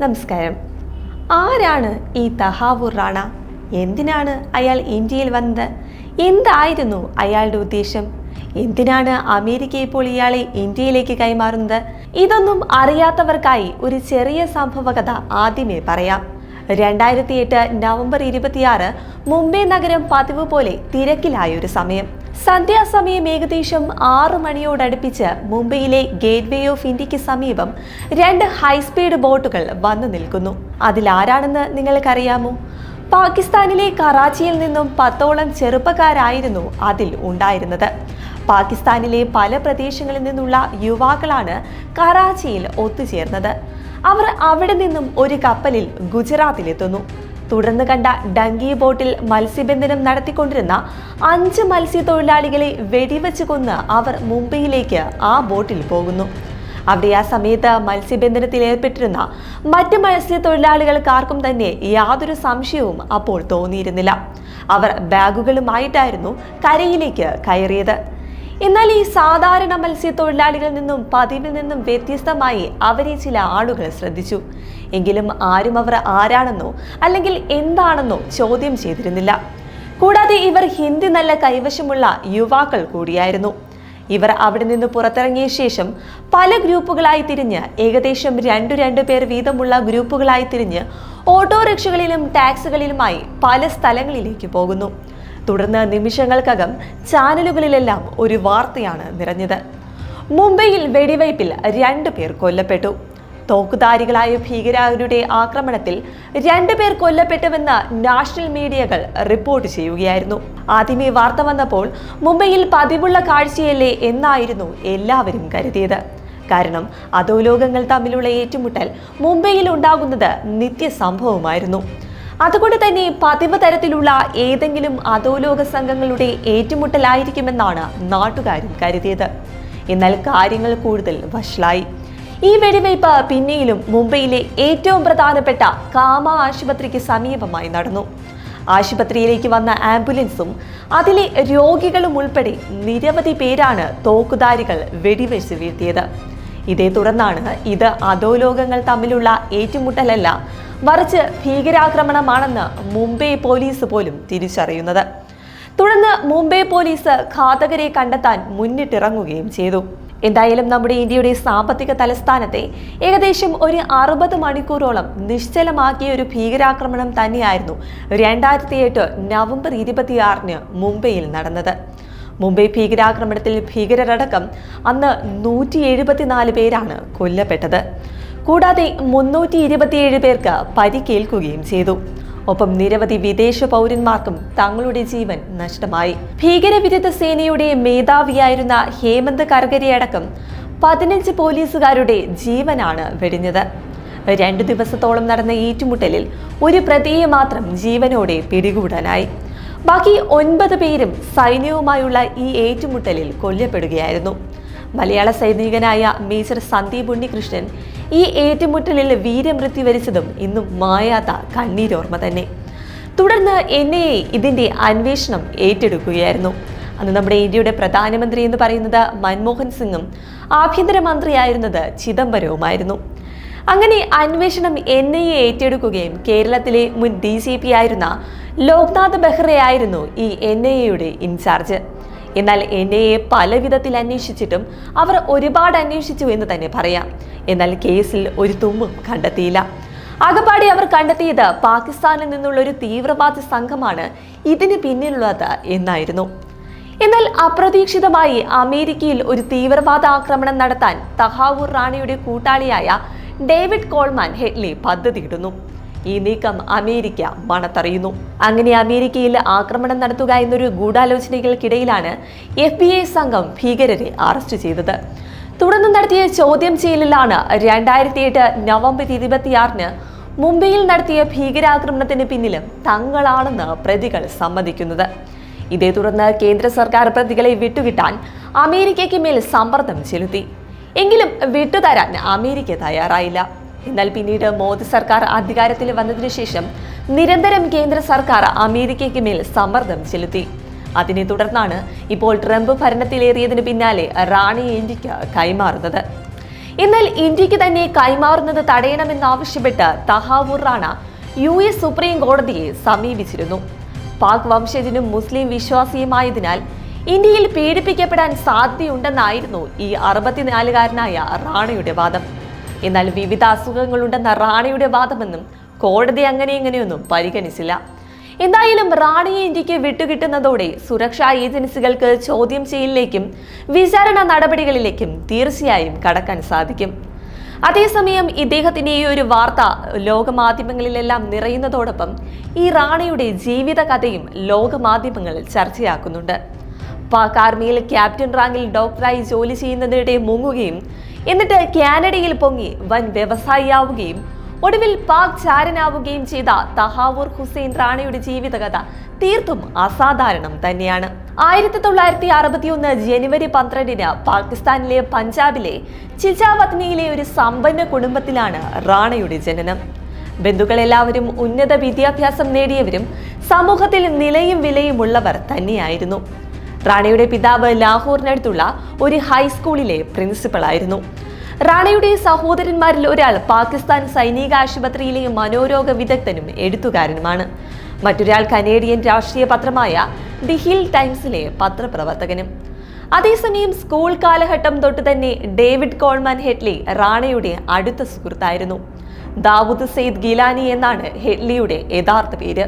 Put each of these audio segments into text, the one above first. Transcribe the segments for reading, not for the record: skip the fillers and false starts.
നമസ്കാരം. ആരാണ് ഈ തഹാവൂർ റാണ? എന്തിനാണ് അയാൾ ഇന്ത്യയിൽ വന്നത്? എന്തായിരുന്നു അയാളുടെ ഉദ്ദേശം? എന്തിനാണ് അമേരിക്ക ഇപ്പോൾ ഇയാളെ ഇന്ത്യയിലേക്ക് കൈമാറുന്നത്? ഇതൊന്നും അറിയാത്തവർക്കായി ഒരു ചെറിയ സംഭവകഥ ആദ്യമേ പറയാം. 2008 നവംബർ 26 മുംബൈ നഗരം പതിവ് പോലെ തിരക്കിലായൊരു സമയം. സന്ധ്യാസമയം ഏകദേശം 6 മണിയോടടുപ്പിച്ച് മുംബൈയിലെ ഗേറ്റ് വേ ഓഫ് ഇന്ത്യക്ക് സമീപം 2 ഹൈസ്പീഡ് ബോട്ടുകൾ വന്നു നിൽക്കുന്നു. അതിലാരാണെന്ന് നിങ്ങൾക്കറിയാമോ? പാകിസ്ഥാനിലെ കറാച്ചിയിൽ നിന്നും 10ഓളം ചെറുപ്പക്കാരായിരുന്നു അതിൽ ഉണ്ടായിരുന്നത്. പാകിസ്ഥാനിലെ പല പ്രദേശങ്ങളിൽ നിന്നുള്ള യുവാക്കളാണ് കറാച്ചിയിൽ ഒത്തുചേർന്നത്. അവർ അവിടെ നിന്നും ഒരു കപ്പലിൽ ഗുജറാത്തിലെത്തുന്നു. തുടർന്ന് കണ്ട ഡങ്കി ബോട്ടിൽ മത്സ്യബന്ധനം നടത്തിക്കൊണ്ടിരുന്ന 5 മത്സ്യത്തൊഴിലാളികളെ വെടിവെച്ച് കൊന്ന് അവർ മുംബൈയിലേക്ക് ആ ബോട്ടിൽ പോകുന്നു. അവിടെ ആ സമയത്ത് മത്സ്യബന്ധനത്തിൽ ഏർപ്പെട്ടിരുന്ന മറ്റ് മത്സ്യത്തൊഴിലാളികൾക്കാർക്കും തന്നെ യാതൊരു സംശയവും അപ്പോൾ തോന്നിയിരുന്നില്ല. അവർ ബാഗുകളുമായിട്ടായിരുന്നു കരയിലേക്ക് കയറിയത്. എന്നാൽ ഈ സാധാരണ മത്സ്യത്തൊഴിലാളികളിൽ നിന്നും പതിവിൽ നിന്നും വ്യത്യസ്തമായി അവരെ ചില ആളുകൾ ശ്രദ്ധിച്ചു. എങ്കിലും ആരും അവർ ആരാണെന്നോ അല്ലെങ്കിൽ എന്താണെന്നോ ചോദ്യം ചെയ്തിരുന്നില്ല. കൂടാതെ ഇവർ ഹിന്ദി നല്ല കൈവശമുള്ള യുവാക്കൾ കൂടിയായിരുന്നു. ഇവർ അവിടെ നിന്ന് പുറത്തിറങ്ങിയ ശേഷം പല ഗ്രൂപ്പുകളായി തിരിഞ്ഞ് ഏകദേശം 2 പേർ വീതമുള്ള ഗ്രൂപ്പുകളായി തിരിഞ്ഞ് ഓട്ടോറിക്ഷകളിലും ടാക്സികളിലുമായി പല സ്ഥലങ്ങളിലേക്ക് പോകുന്നു. തുടർന്ന് നിമിഷങ്ങൾക്കകം ചാനലുകളിലെല്ലാം ഒരു വാർത്തയാണ് നിറഞ്ഞത്. മുംബൈയിൽ വെടിവയ്പിൽ 2 പേർ കൊല്ലപ്പെട്ടു. തോക്കുധാരികളായ ഭീകരരുടെ ആക്രമണത്തിൽ 2 പേർ കൊല്ലപ്പെട്ടുവെന്ന് നാഷണൽ മീഡിയകൾ റിപ്പോർട്ട് ചെയ്യുകയായിരുന്നു. ആദ്യമേ വാർത്ത വന്നപ്പോൾ മുംബൈയിൽ പതിവുള്ള കാഴ്ചയല്ലേ എന്നായിരുന്നു എല്ലാവരും കരുതിയത്. കാരണം അധോലോകങ്ങൾ തമ്മിലുള്ള ഏറ്റുമുട്ടൽ മുംബൈയിൽ ഉണ്ടാകുന്നത് നിത്യസംഭവമായിരുന്നു. അതുകൊണ്ട് തന്നെ പതിവ് തരത്തിലുള്ള ഏതെങ്കിലും അധോലോക സംഘങ്ങളുടെ ഏറ്റുമുട്ടലായിരിക്കുമെന്നാണ് നാട്ടുകാരും കരുതിയത്. എന്നാൽ കാര്യങ്ങൾ കൂടുതൽ വഷളായി. ഈ വെടിവയ്പ് പിന്നെയും മുംബൈയിലെ ഏറ്റവും പ്രധാനപ്പെട്ട കാമ ആശുപത്രിക്ക് സമീപമായി നടന്നു. ആശുപത്രിയിലേക്ക് വന്ന ആംബുലൻസും അതിലെ രോഗികളും ഉൾപ്പെടെ നിരവധി പേരാണ് തോക്കുധാരികൾ വെടിവെച്ച് വീഴ്ത്തിയത്. ഇതേ തുടർന്നാണ് ഇത് അധോലോകങ്ങൾ തമ്മിലുള്ള ഏറ്റുമുട്ടലല്ല, മറിച്ച് ഭീകരാക്രമണമാണെന്ന് മുംബൈ പോലീസ് പോലും തിരിച്ചറിയുന്നത്. തുടർന്ന് മുംബൈ പോലീസ് ഘാതകരെ കണ്ടെത്താൻ മുന്നിട്ടിറങ്ങുകയും ചെയ്തു. എന്തായാലും നമ്മുടെ ഇന്ത്യയുടെ സാമ്പത്തിക തലസ്ഥാനത്തെ ഏകദേശം ഒരു 60 മണിക്കൂറോളം നിശ്ചലമാക്കിയ ഒരു ഭീകരാക്രമണം തന്നെയായിരുന്നു 2008 നവംബർ 26 മുംബൈയിൽ നടന്നത്. മുംബൈ ഭീകരാക്രമണത്തിൽ ഭീകരരടക്കം അന്ന് 174 പേരാണ് കൊല്ലപ്പെട്ടത്. കൂടാതെ 327 പേർക്ക് പരിക്കേൽക്കുകയും ചെയ്തു. ഒപ്പം നിരവധി വിദേശ പൗരന്മാർക്കും തങ്ങളുടെ ജീവൻ നഷ്ടമായി. ഭീകരവിരുദ്ധ സേനയുടെ മേധാവിയായിരുന്ന ഹേമന്ത് കർക്കരെ അടക്കം 15 പോലീസുകാരുടെ ജീവനാണ് വെടിഞ്ഞത്. 2 ദിവസത്തോളം നടന്ന ഏറ്റുമുട്ടലിൽ ഒരു പ്രതിയെ മാത്രം ജീവനോടെ പിടികൂടാനായി. ബാക്കി 9 പേരും സൈന്യവുമായുള്ള ഈ ഏറ്റുമുട്ടലിൽ കൊല്ലപ്പെടുകയായിരുന്നു. മലയാള സൈനികനായ മേജർ സന്ദീപ് ഉണ്ണികൃഷ്ണൻ ഈ ഏറ്റുമുട്ടലിൽ വീരമൃത്യു വരിച്ചതും ഇന്നും മായാത്ത കണ്ണീരോർമ്മ തന്നെ. തുടർന്ന് NIA ഇതിന്റെ അന്വേഷണം ഏറ്റെടുക്കുകയായിരുന്നു. അന്ന് നമ്മുടെ ഇന്ത്യയുടെ പ്രധാനമന്ത്രി എന്ന് പറയുന്നത് മൻമോഹൻ സിംഗും ആഭ്യന്തരമന്ത്രിയായിരുന്നത് ചിദംബരവുമായിരുന്നു. അങ്ങനെ അന്വേഷണം NIA ഏറ്റെടുക്കുകയും കേരളത്തിലെ മുൻ DGP ആയിരുന്ന ലോക്നാഥ് ബെഹ്റയായിരുന്നു ഈ NIA ഇൻചാർജ്. എന്നാൽ NIA പല വിധത്തിൽ അന്വേഷിച്ചിട്ടും അവർ ഒരുപാട് അന്വേഷിച്ചു എന്ന് തന്നെ പറയാം. എന്നാൽ കേസിൽ ഒരു തുമ്പും കണ്ടെത്തിയില്ല. ആകപ്പാടെ അവർ കണ്ടെത്തിയത് പാകിസ്ഥാനിൽ നിന്നുള്ള ഒരു തീവ്രവാദി സംഘമാണ് ഇതിന് പിന്നിലുള്ളത് എന്നായിരുന്നു. എന്നാൽ അപ്രതീക്ഷിതമായി അമേരിക്കയിൽ ഒരു തീവ്രവാദ ആക്രമണം നടത്താൻ തഹാവൂർ റാണയുടെ കൂട്ടാളിയായ ഡേവിഡ് കോൾമാൻ ഹെഡ്ലി പദ്ധതിയിടുന്നു. ഈ നീക്കം അമേരിക്ക മണത്തറിയുന്നു. അങ്ങനെ അമേരിക്കയിൽ ആക്രമണം നടത്തുക എന്നൊരു ഗൂഢാലോചനകൾക്കിടയിലാണ് FBI സംഘം ഭീകരരെ അറസ്റ്റ് ചെയ്തത്. തുടർന്ന് നടത്തിയ ചോദ്യം ചെയ്യലിലാണ് 2008 നവംബർ 26 മുംബൈയിൽ നടത്തിയ ഭീകരാക്രമണത്തിന് പിന്നിലും തങ്ങളാണെന്ന് പ്രതികൾ സമ്മതിക്കുന്നത്. ഇതേ തുടർന്ന് കേന്ദ്ര സർക്കാർ പ്രതികളെ വിട്ടുകിട്ടാൻ അമേരിക്കയ്ക്ക് മേൽ സമ്മർദ്ദം ചെലുത്തി. എങ്കിലും വിട്ടുതരാൻ അമേരിക്ക തയ്യാറായില്ല. എന്നാൽ പിന്നീട് മോദി സർക്കാർ അധികാരത്തിൽ വന്നതിനു ശേഷം നിരന്തരം കേന്ദ്ര സർക്കാർ അമേരിക്കയ്ക്ക് മേൽ സമ്മർദ്ദം ചെലുത്തി. അതിനെ തുടർന്നാണ് ഇപ്പോൾ ട്രംപ് ഭരണത്തിലേറിയതിന് പിന്നാലെ റാണിയെ ഇന്ത്യക്ക് കൈമാറുന്നത്. എന്നാൽ ഇന്ത്യക്ക് തന്നെ കൈമാറുന്നത് തടയണമെന്നാവശ്യപ്പെട്ട് തഹാവൂർ റാണ US സുപ്രീം കോടതിയെ സമീപിച്ചിരുന്നു. പാക് വംശജനും മുസ്ലിം വിശ്വാസിയുമായതിനാൽ ഇന്ത്യയിൽ പീഡിപ്പിക്കപ്പെടാൻ സാധ്യതയുണ്ടെന്നായിരുന്നു ഈ 64-കാരനായ റാണയുടെ വാദം. എന്നാൽ വിവിധ അസുഖങ്ങളുണ്ടെന്ന റാണയുടെ വാദമെന്നും കോടതി ഇങ്ങനെയൊന്നും പരിഗണിച്ചില്ല. എന്തായാലും റാണയെ ഇന്ത്യക്ക് വിട്ടുകിട്ടുന്നതോടെ സുരക്ഷാ ഏജൻസികൾക്ക് ചോദ്യം ചെയ്യലിലേക്കും വിചാരണ നടപടികളിലേക്കും തീർച്ചയായും കടക്കാൻ സാധിക്കും. അതേസമയം ഇദ്ദേഹത്തിന്റെ ഈ ഒരു വാർത്ത ലോകമാധ്യമങ്ങളിലെല്ലാം നിറയുന്നതോടൊപ്പം ഈ റാണയുടെ ജീവിത കഥയും ലോകമാധ്യമങ്ങൾ ചർച്ചയാക്കുന്നുണ്ട്. പാക് ആർമിയിൽ ക്യാപ്റ്റൻ റാങ്കിൽ ഡോക്ടറായി ജോലി ചെയ്യുന്നതിനിടെ മുങ്ങുകയും എന്നിട്ട് കാനഡയിൽ പൊങ്ങി വൻ വ്യവസായിയാവുകയും ഒടുവിൽ പാക് ചാരനാവുകയും ചെയ്ത തഹാവൂർ ഹുസൈൻ റാണയുടെ ജീവിതകഥ തീർത്തും അസാധാരണം തന്നെയാണ്. 1961 ജനുവരി 12 പാകിസ്ഥാനിലെ പഞ്ചാബിലെ ചിചാവത്നിയിലെ ഒരു സമ്പന്ന കുടുംബത്തിലാണ് റാണയുടെ ജനനം. ബന്ധുക്കളെല്ലാവരും ഉന്നത വിദ്യാഭ്യാസം നേടിയവരും സമൂഹത്തിൽ നിലയും വിലയുമുള്ളവർ തന്നെയായിരുന്നു. റാണയുടെ പിതാവ് ലാഹോറിനടുത്തുള്ള ഒരു ഹൈസ്കൂളിലെ പ്രിൻസിപ്പളായിരുന്നു. റാണയുടെ സഹോദരന്മാരിൽ ഒരാൾ പാകിസ്ഥാൻ സൈനിക ആശുപത്രിയിലെ മനോരോഗ വിദഗ്ധനും എഴുത്തുകാരനുമാണ്. മറ്റൊരാൾ കനേഡിയൻ രാഷ്ട്രീയ പത്രമായ ദി ഹിൽ ടൈംസിലെ പത്രപ്രവർത്തകനും. അതേസമയം സ്കൂൾ കാലഘട്ടം തൊട്ട് തന്നെ ഡേവിഡ് കോൾമാൻ ഹെഡ്ലി റാണയുടെ അടുത്ത സുഹൃത്തായിരുന്നു. ദാവൂദ് സെയ്ദ് ഗിലാനി എന്നാണ് ഹെഡ്ലിയുടെ യഥാർത്ഥ പേര്.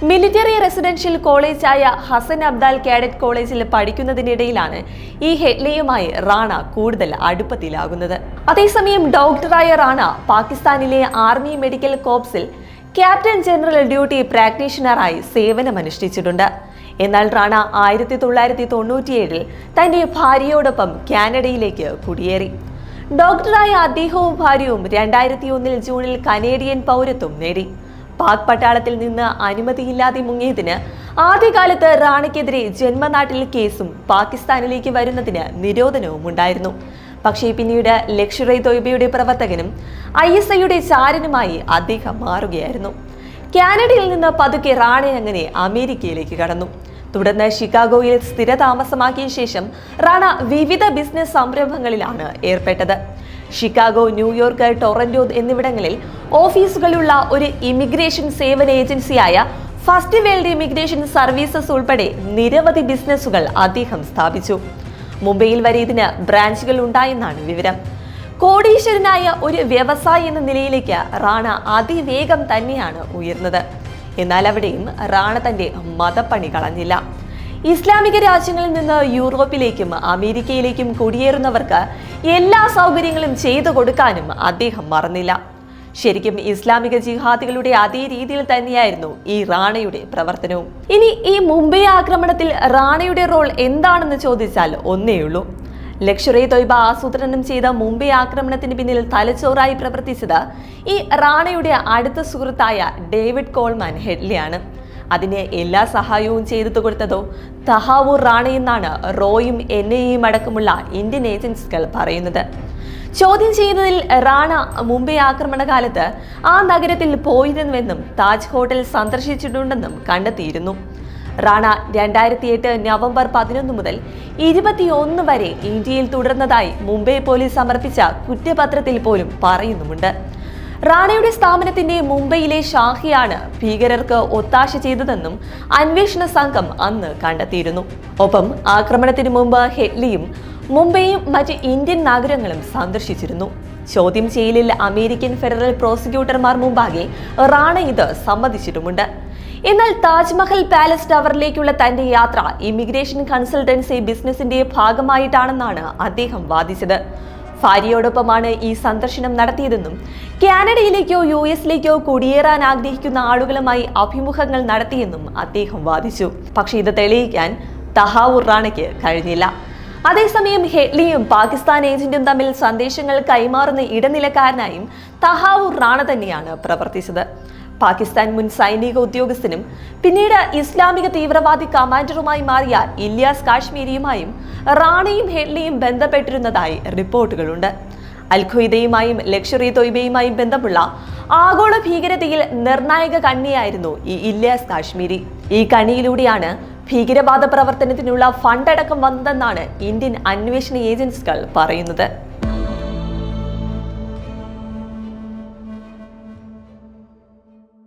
മിലിറ്ററി റെസിഡൻഷ്യൽ കോളേജായ ഹസൻ അബ്ദാൽ കാഡറ്റ് കോളേജിൽ പഠിക്കുന്നതിനിടയിലാണ് ഈ ഹെഡ്ലിയുമായി റാണ കൂടുതൽ അടുപ്പത്തിലാകുന്നത്. അതേസമയം ഡോക്ടറായ റാണ പാകിസ്ഥാനിലെ ആർമി മെഡിക്കൽ കോർപ്സിൽ ക്യാപ്റ്റൻ ജനറൽ ഡ്യൂട്ടി പ്രാക്ടീഷണറായി സേവനമനുഷ്ഠിച്ചിട്ടുണ്ട്. എന്നാൽ റാണ 1997 തന്റെ ഭാര്യയോടൊപ്പം കാനഡയിലേക്ക് കുടിയേറി. ഡോക്ടറായ അദ്ദേഹവും ഭാര്യയും 2001 ജൂണിൽ കനേഡിയൻ പൗരത്വം നേടി. പാക് പട്ടാളത്തിൽ നിന്ന് അനുമതിയില്ലാതെ മുങ്ങിയതിന് ആദ്യകാലത്ത് റാണയ്ക്കെതിരെ ജന്മനാട്ടിൽ കേസും പാകിസ്ഥാനിലേക്ക് വരുന്നതിന് നിരോധനവും ഉണ്ടായിരുന്നു. പക്ഷേ പിന്നീട് ലഷ്കർ-ഇ തോയ്ബയുടെ പ്രവർത്തകനും ISIയുടെ ചാരനുമായി അദ്ദേഹം മാറുകയായിരുന്നു. കാനഡയിൽ നിന്ന് പതുക്കെ റാണ അങ്ങനെ അമേരിക്കയിലേക്ക് കടന്നു. തുടർന്ന് ഷിക്കാഗോയിൽ സ്ഥിരതാമസമാക്കിയ ശേഷം റാണ വിവിധ ബിസിനസ് സംരംഭങ്ങളിലാണ് ഏർപ്പെട്ടത്. ഷിക്കാഗോ, ന്യൂയോർക്ക്, ടൊറന്റോ എന്നിവിടങ്ങളിൽ ഓഫീസുകളുള്ള ഒരു ഇമിഗ്രേഷൻ സേവന ഏജൻസിയായ ഫസ്റ്റ് വേൾഡ് ഇമിഗ്രേഷൻ സർവീസസ് ഉൾപ്പെടെ നിരവധി ബിസിനസ്സുകൾ അദ്ദേഹം സ്ഥാപിച്ചു. മുംബൈയിൽ വരെ ഇതിന് ബ്രാഞ്ചുകൾ ഉണ്ടായെന്നാണ് വിവരം. കോടീശ്വരനായ ഒരു വ്യവസായി എന്ന നിലയിലേക്ക് റാണ അതിവേഗം തന്നെയാണ് ഉയർന്നത്. എന്നാൽ അവിടെയും റാണ തന്റെ മതപ്പണി കളഞ്ഞില്ല. ഇസ്ലാമിക രാജ്യങ്ങളിൽ നിന്ന് യൂറോപ്പിലേക്കും അമേരിക്കയിലേക്കും കുടിയേറുന്നവർക്ക് എല്ലാ സൗകര്യങ്ങളും ചെയ്തു കൊടുക്കാനും അദ്ദേഹം മറന്നില്ല. ശരിക്കും ഇസ്ലാമിക ജിഹാദികളുടെ അതേ രീതിയിൽ തന്നെയായിരുന്നു ഈ റാണയുടെ പ്രവർത്തനവും. ഇനി ഈ മുംബൈ ആക്രമണത്തിൽ റാണയുടെ റോൾ എന്താണെന്ന് ചോദിച്ചാൽ ഒന്നേയുള്ളൂ. ലഷ്കർ-ഇ തോയ്ബ ആസൂത്രണം ചെയ്ത മുംബൈ ആക്രമണത്തിന് പിന്നിൽ തലച്ചോറായി പ്രവർത്തിച്ചത് ഈ റാണയുടെ അടുത്ത സുഹൃത്തായ ഡേവിഡ് കോൾമാൻ ഹെഡ്ലിയാണ്. അതിന് എല്ലാ സഹായവും ചെയ്തു കൊടുത്തതോ തഹാവൂർ റാണയെന്നാണ് റോയും NIAയും അടക്കമുള്ള ഇന്ത്യൻ ഏജൻസികൾ പറയുന്നത്. ചോദ്യം ചെയ്യുന്നതിൽ റാണ മുംബൈ ആക്രമണകാലത്ത് ആ നഗരത്തിൽ പോയിരുന്നുവെന്നും താജ് ഹോട്ടൽ സന്ദർശിച്ചിട്ടുണ്ടെന്നും കണ്ടെത്തിയിരുന്നു. റാണ 2008 നവംബർ 11 മുതൽ 21 വരെ ഇന്ത്യയിൽ തുടർന്നതായി മുംബൈ പോലീസ് സമർപ്പിച്ച കുറ്റപത്രത്തിൽ പോലും പറയുന്നുമുണ്ട്. റാണയുടെ സ്ഥാപനത്തിന്റെ മുംബൈയിലെ ഷാഹിയാണ് ഭീകരർക്ക് ഒത്താശ ചെയ്തതെന്നും അന്വേഷണ സംഘം അന്ന് കണ്ടെത്തിയിരുന്നു. ഒപ്പം ആക്രമണത്തിന് മുമ്പ് ഹെഡ്ലിയും മുംബൈയും മറ്റ് ഇന്ത്യൻ നഗരങ്ങളും സന്ദർശിച്ചിരുന്നു. ചോദ്യം ചെയ്യലിൽ അമേരിക്കൻ ഫെഡറൽ പ്രോസിക്യൂട്ടർമാർ മുമ്പാകെ റാണ ഇത് സമ്മതിച്ചിട്ടുമുണ്ട്. എന്നാൽ താജ്മഹൽ പാലസ് ടവറിലേക്കുള്ള തന്റെ യാത്ര ഇമിഗ്രേഷൻ കൺസൾട്ടൻസി ബിസിനസിന്റെ ഭാഗമായിട്ടാണെന്നാണ് അദ്ദേഹം വാദിച്ചത്. ഭാര്യയോടൊപ്പമാണ് ഈ സന്ദർശനം നടത്തിയതെന്നും കാനഡയിലേക്കോ US-ലേക്കോ കുടിയേറാൻ ആഗ്രഹിക്കുന്ന ആളുകളുമായി അഭിമുഖങ്ങൾ നടത്തിയെന്നും അദ്ദേഹം വാദിച്ചു. പക്ഷേ ഇത് തെളിയിക്കാൻ തഹാവൂർ റാണയ്ക്ക് കഴിഞ്ഞില്ല. അതേസമയം ഹെഡ്ലിയും പാകിസ്ഥാൻ ഏജന്റും തമ്മിൽ സന്ദേശങ്ങൾ കൈമാറുന്ന ഇടനിലക്കാരനായും തഹാവൂർ റാണ തന്നെയാണ് പ്രവർത്തിച്ചത്. പാകിസ്ഥാൻ മുൻ സൈനിക ഉദ്യോഗസ്ഥനും പിന്നീട് ഇസ്ലാമിക തീവ്രവാദി കമാൻഡറുമായി മാറിയ ഇല്യാസ് കാശ്മീരിയുമായും റാണയും ഹെഡ്ലിയും ബന്ധപ്പെട്ടിരുന്നതായി റിപ്പോർട്ടുകളുണ്ട്. അൽ-ഖ്വയ്ദയുമായും ലഷ്കർ-ഇ തോയ്ബയുമായും ബന്ധമുള്ള ആഗോള ഭീകരതയിൽ നിർണായക കണ്ണിയായിരുന്നു ഈ ഇല്യാസ് കാശ്മീരി. ഈ കണ്ണിയിലൂടെയാണ് ഭീകരവാദ പ്രവർത്തനത്തിനുള്ള ഫണ്ടടക്കം വന്നതെന്നാണ് ഇന്ത്യൻ അന്വേഷണ ഏജൻസികൾ പറയുന്നത്.